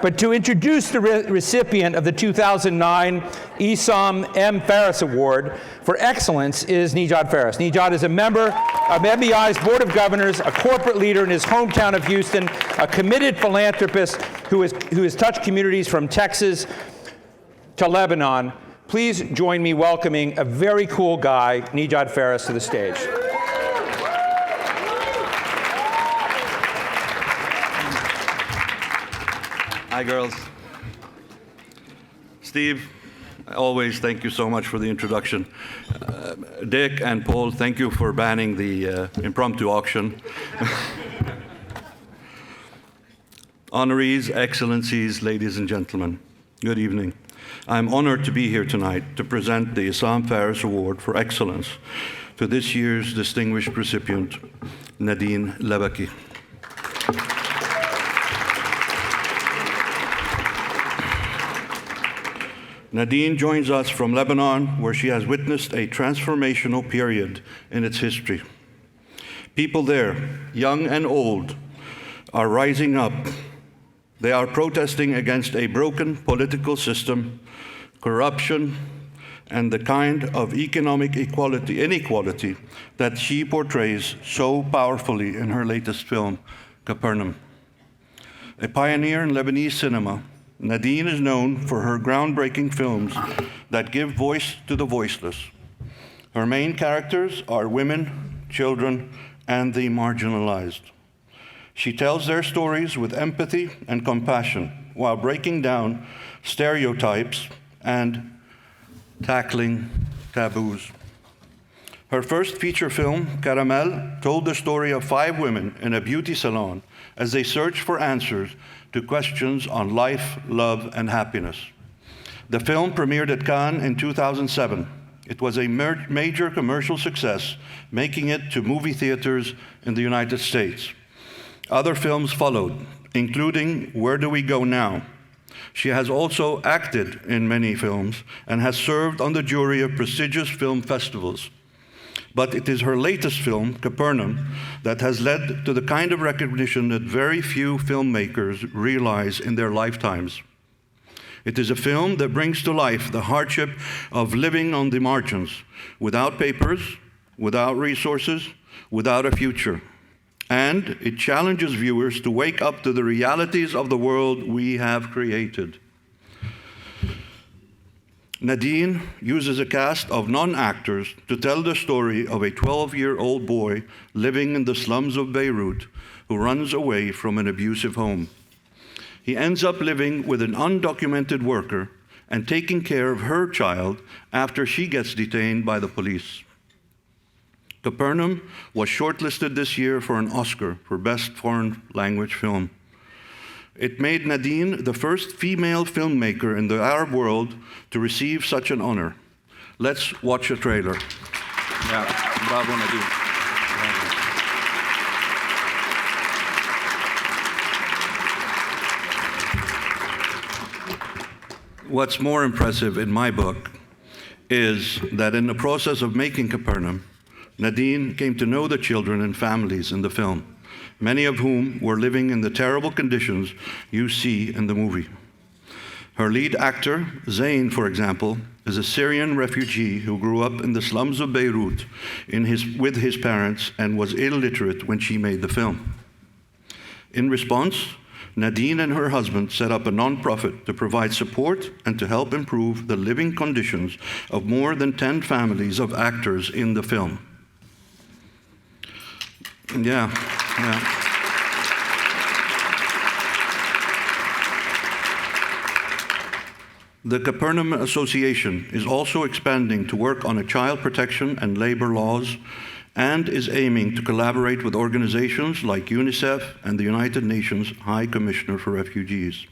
But to introduce the recipient of the 2009 Issam M. Faris Award for Excellence is Nejad Faris. Nejad is a member of MBI's Board of Governors, a corporate leader in his hometown of Houston, a committed philanthropist who has touched communities from Texas to Lebanon. Please join me welcoming a very cool guy, Nejad Faris, to the stage. Hi, girls. Steve, always thank you so much for the introduction. Dick and Paul, thank you for banning the impromptu auction. Honorees, excellencies, ladies and gentlemen, good evening. I'm honored to be here tonight to present the Issam Faris Award for Excellence to this year's distinguished recipient, Nadine Labaki. Nadine joins us from Lebanon, where she has witnessed a transformational period in its history. People there, young and old, are rising up. They are protesting against a broken political system, corruption, and the kind of economic inequality that she portrays so powerfully in her latest film, Capernaum. A pioneer in Lebanese cinema, Nadine is known for her groundbreaking films that give voice to the voiceless. Her main characters are women, children, and the marginalized. She tells their stories with empathy and compassion while breaking down stereotypes and tackling taboos. Her first feature film, Caramel, told the story of 5 women in a beauty salon as they search for answers to questions on life, love, and happiness. The film premiered at Cannes in 2007. It was a major commercial success, making it to movie theaters in the United States. Other films followed, including Where Do We Go Now? She has also acted in many films and has served on the jury of prestigious film festivals. But it is her latest film, Capernaum, that has led to the kind of recognition that very few filmmakers realize in their lifetimes. It is a film that brings to life the hardship of living on the margins, without papers, without resources, without a future. And it challenges viewers to wake up to the realities of the world we have created. Nadine uses a cast of non-actors to tell the story of a 12-year-old boy living in the slums of Beirut who runs away from an abusive home. He ends up living with an undocumented worker and taking care of her child after she gets detained by the police. Capernaum was shortlisted this year for an Oscar for Best Foreign Language Film. It made Nadine the first female filmmaker in the Arab world to receive such an honor. Let's watch a trailer. Yeah, bravo Nadine. What's more impressive in my book is that in the process of making Capernaum, Nadine came to know the children and families in the film, many of whom were living in the terrible conditions you see in the movie. Her lead actor, Zayn, for example, is a Syrian refugee who grew up in the slums of Beirut with his parents and was illiterate when she made the film. In response, Nadine and her husband set up a nonprofit to provide support and to help improve the living conditions of more than 10 families of actors in the film. Yeah. The Capernaum Association is also expanding to work on child protection and labor laws, and is aiming to collaborate with organizations like UNICEF and the United Nations High Commissioner for Refugees.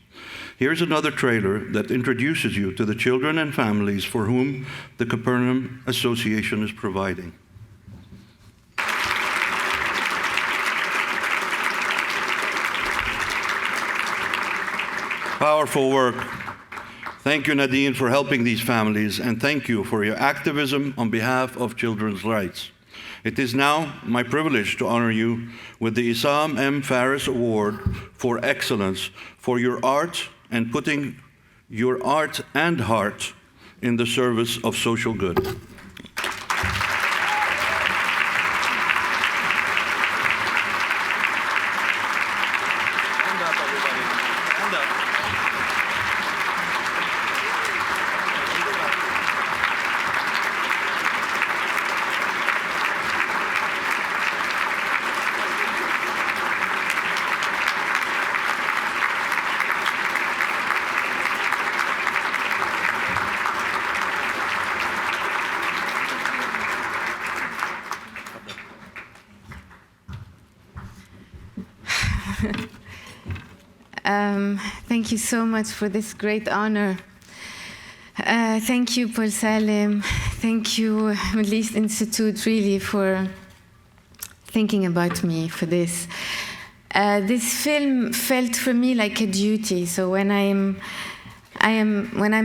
Here's another trailer that introduces you to the children and families for whom the Capernaum Association is providing. Powerful work. Thank you, Nadine, for helping these families, and thank you for your activism on behalf of children's rights. It is now my privilege to honor you with the Issam M. Faris Award for Excellence for your art and putting your art and heart in the service of social good. Thank you so much for this great honor. Thank you, Paul Salem. Thank you, Middle East Institute, really, for thinking about me for this. This film felt for me like a duty. So when I'm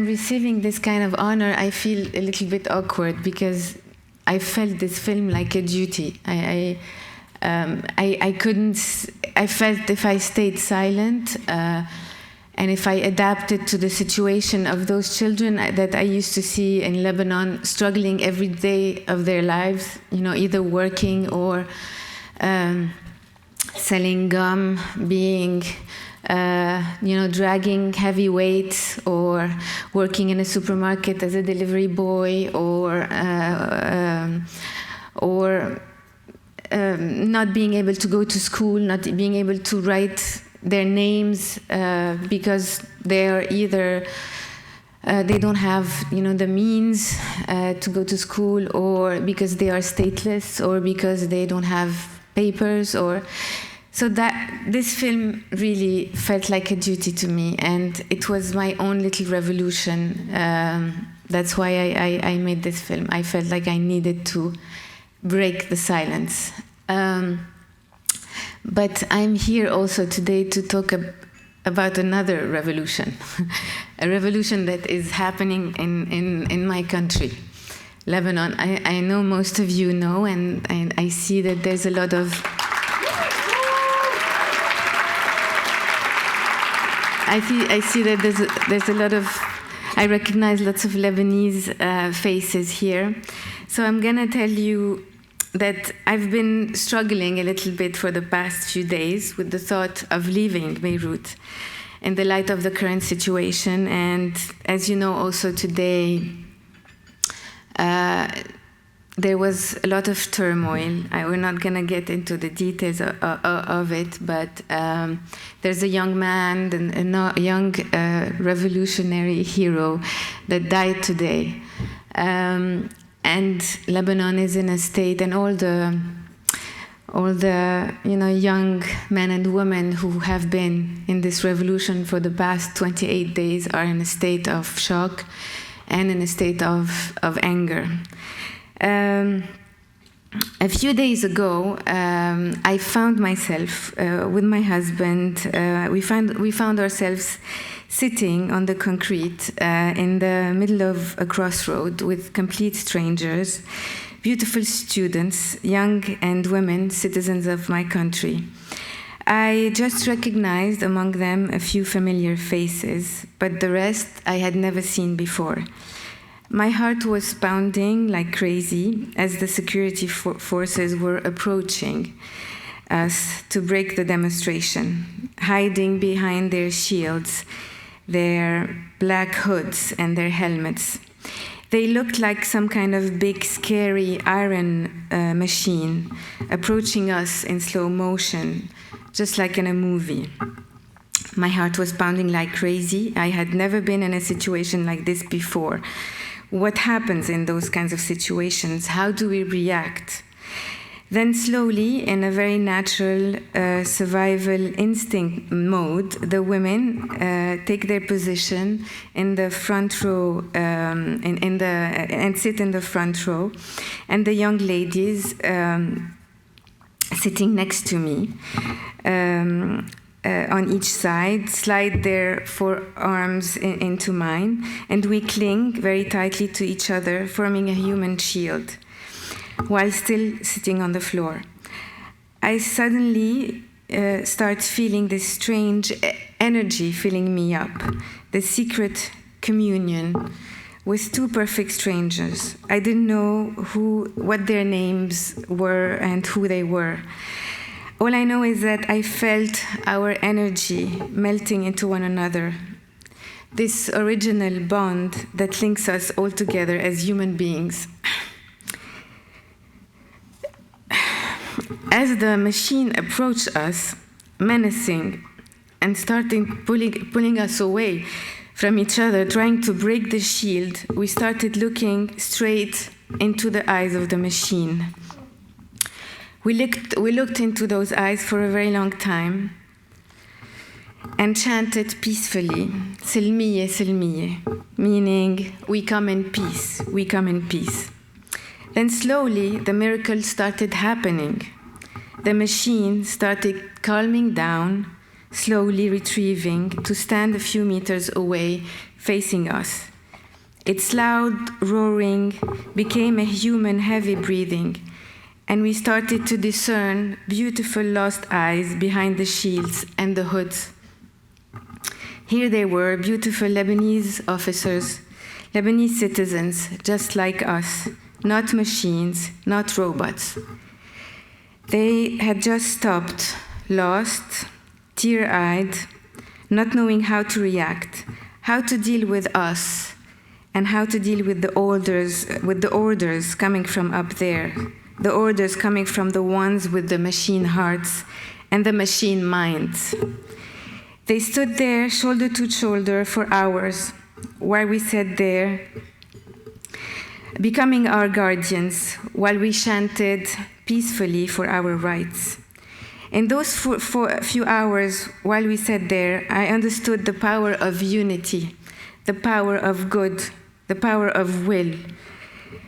receiving this kind of honor, I feel a little bit awkward because I felt this film like a duty. I felt if I stayed silent and if I adapted to the situation of those children that I used to see in Lebanon, struggling every day of their lives, either working or selling gum, being, dragging heavy weights, or working in a supermarket as a delivery boy, or not being able to go to school, not being able to write their names because they are either they don't have the means to go to school, or because they are stateless, or because they don't have papers, or so that this film really felt like a duty to me, and it was my own little revolution. That's why I made this film. I felt like I needed to break the silence. But I'm here also today to talk about another revolution, a revolution that is happening in my country, Lebanon. I know most of you know, and I see that there's a lot of I see that there's a lot of, I recognize lots of Lebanese faces here. So I'm gonna tell you that I've been struggling a little bit for the past few days with the thought of leaving Beirut in the light of the current situation. And as you know, also today, there was a lot of turmoil. We're not going to get into the details of it, but there's a young man, a young revolutionary hero that died today. And Lebanon is in a state, and all the young men and women who have been in this revolution for the past 28 days are in a state of shock and in a state of anger. A few days ago, I found myself with my husband. We found ourselves sitting on the concrete in the middle of a crossroad with complete strangers, beautiful students, young and women, citizens of my country. I just recognized among them a few familiar faces, but the rest I had never seen before. My heart was pounding like crazy as the security forces were approaching us to break the demonstration, hiding behind their shields, their black hoods, and their helmets. They looked like some kind of big, scary iron machine approaching us in slow motion, just like in a movie. My heart was pounding like crazy. I had never been in a situation like this before. What happens in those kinds of situations? How do we react? Then slowly, in a very natural survival instinct mode, the women take their position in the front row and sit in the front row, and the young ladies sitting next to me on each side slide their forearms into mine, and we cling very tightly to each other, forming a human shield. while still sitting on the floor. I suddenly start feeling this strange energy filling me up, the secret communion with two perfect strangers. I didn't know what their names were and who they were. All I know is that I felt our energy melting into one another, this original bond that links us all together as human beings. As the machine approached us, menacing, and started pulling us away from each other, trying to break the shield, we started looking straight into the eyes of the machine. We looked into those eyes for a very long time and chanted peacefully, Silmiye, Silmiye, meaning, we come in peace, we come in peace. Then slowly, the miracle started happening. The machine started calming down, slowly retrieving to stand a few meters away, facing us. Its loud roaring became a human heavy breathing, and we started to discern beautiful lost eyes behind the shields and the hoods. Here they were, beautiful Lebanese officers, Lebanese citizens, just like us, not machines, not robots. They had just stopped, lost, tear-eyed, not knowing how to react, how to deal with us, and how to deal with the orders coming from up there, the orders coming from the ones with the machine hearts and the machine minds. They stood there shoulder to shoulder for hours while we sat there, becoming our guardians, while we chanted peacefully for our rights. In those few hours while we sat there, I understood the power of unity, the power of good, the power of will,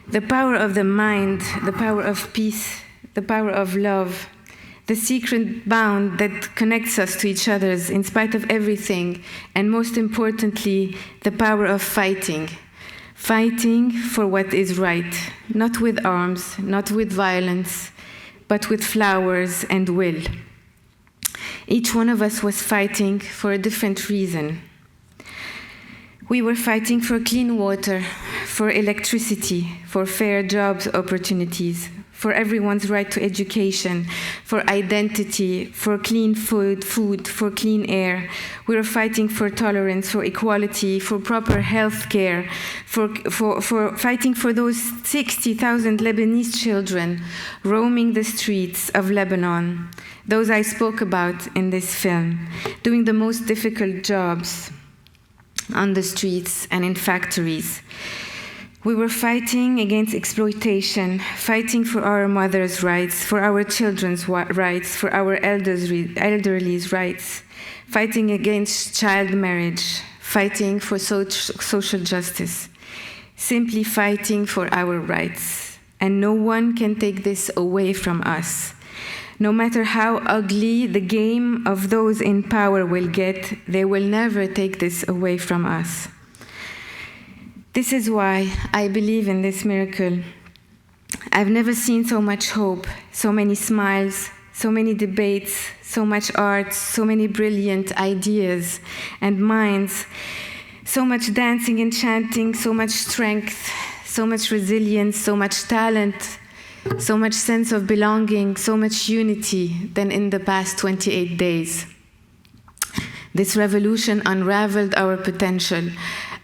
the power of the mind, the power of peace, the power of love, the secret bond that connects us to each other in spite of everything, and most importantly, the power of fighting. Fighting for what is right, not with arms, not with violence, but with flowers and will. Each one of us was fighting for a different reason. We were fighting for clean water, for electricity, for fair jobs opportunities, for everyone's right to education, for identity, for clean food, for clean air. We were fighting for tolerance, for equality, for proper health care, for fighting for those 60,000 Lebanese children roaming the streets of Lebanon, those I spoke about in this film, doing the most difficult jobs on the streets and in factories. We were fighting against exploitation, fighting for our mothers' rights, for our children's rights, for our elderly's rights, fighting against child marriage, fighting for social justice, simply fighting for our rights. And no one can take this away from us. No matter how ugly the game of those in power will get, they will never take this away from us. This is why I believe in this miracle. I've never seen so much hope, so many smiles, so many debates, so much art, so many brilliant ideas and minds, so much dancing and chanting, so much strength, so much resilience, so much talent, so much sense of belonging, so much unity than in the past 28 days. This revolution unraveled our potential,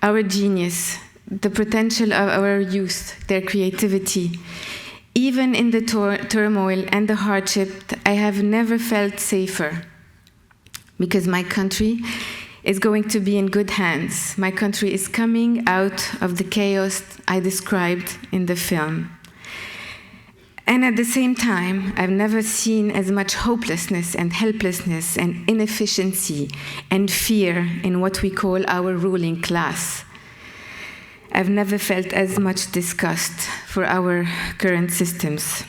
our genius, the potential of our youth, their creativity. Even in the turmoil and the hardship, I have never felt safer, because my country is going to be in good hands. My country is coming out of the chaos I described in the film. And at the same time, I've never seen as much hopelessness and helplessness and inefficiency and fear in what we call our ruling class. I've never felt as much disgust for our current systems.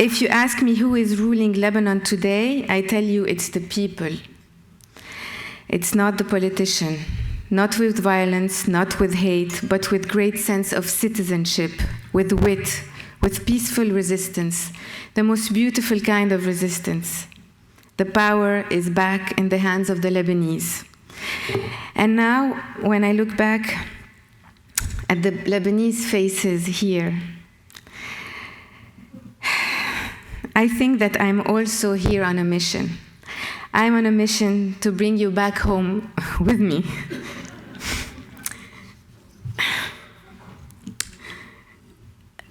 If you ask me who is ruling Lebanon today, I tell you it's the people. It's not the politician, not with violence, not with hate, but with great sense of citizenship, with wit, with peaceful resistance, the most beautiful kind of resistance. The power is back in the hands of the Lebanese. And now, when I look back at the Lebanese faces here, I think that I'm also here on a mission. I'm on a mission to bring you back home with me.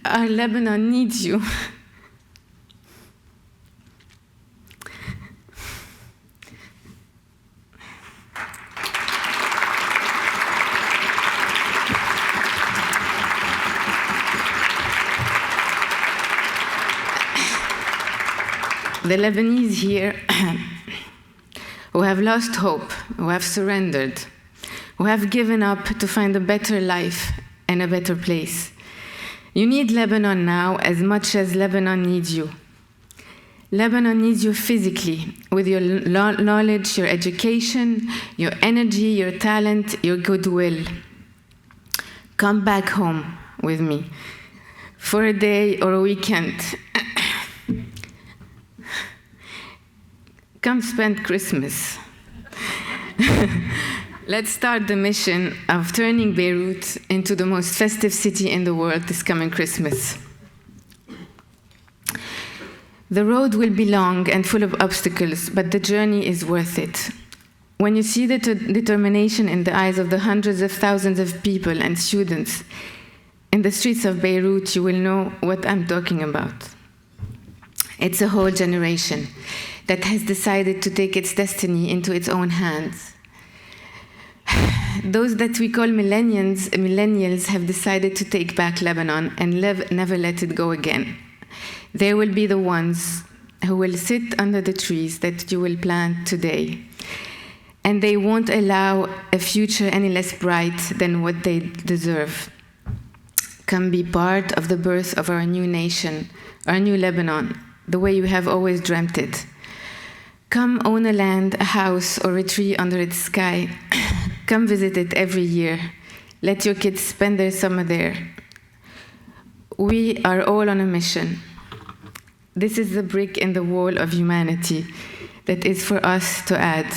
Our Lebanon needs you. The Lebanese here who have lost hope, who have surrendered, who have given up to find a better life and a better place. You need Lebanon now as much as Lebanon needs you. Lebanon needs you physically, with your knowledge, your education, your energy, your talent, your goodwill. Come back home with me for a day or a weekend. Come spend Christmas. Let's start the mission of turning Beirut into the most festive city in the world this coming Christmas. The road will be long and full of obstacles, but the journey is worth it. When you see the determination in the eyes of the hundreds of thousands of people and students in the streets of Beirut, you will know what I'm talking about. It's a whole generation that has decided to take its destiny into its own hands. Those that we call millennials have decided to take back Lebanon and never let it go again. They will be the ones who will sit under the trees that you will plant today. And they won't allow a future any less bright than what they deserve. Come be part of the birth of our new nation, our new Lebanon, the way you have always dreamt it. Come own a land, a house, or a tree under its sky. Come visit it every year. Let your kids spend their summer there. We are all on a mission. This is the brick in the wall of humanity that is for us to add.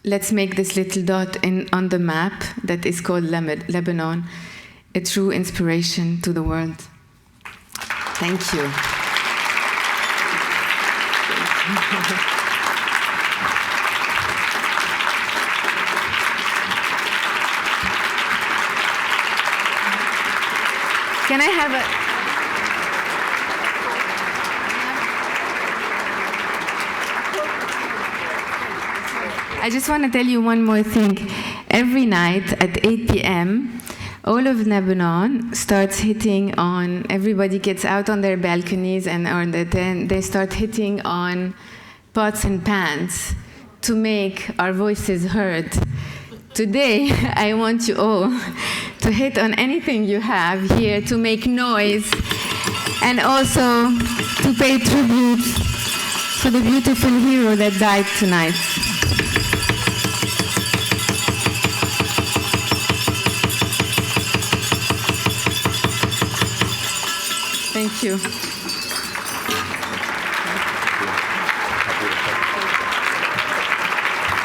Let's make this little dot on the map that is called Lebanon a true inspiration to the world. Thank you. Can I have I just want to tell you one more thing. Every night at 8 p.m., all of Lebanon starts hitting on, everybody gets out on their balconies and they start hitting on pots and pans to make our voices heard. Today, I want you all to hit on anything you have here to make noise and also to pay tribute for the beautiful hero that died tonight. Thank you.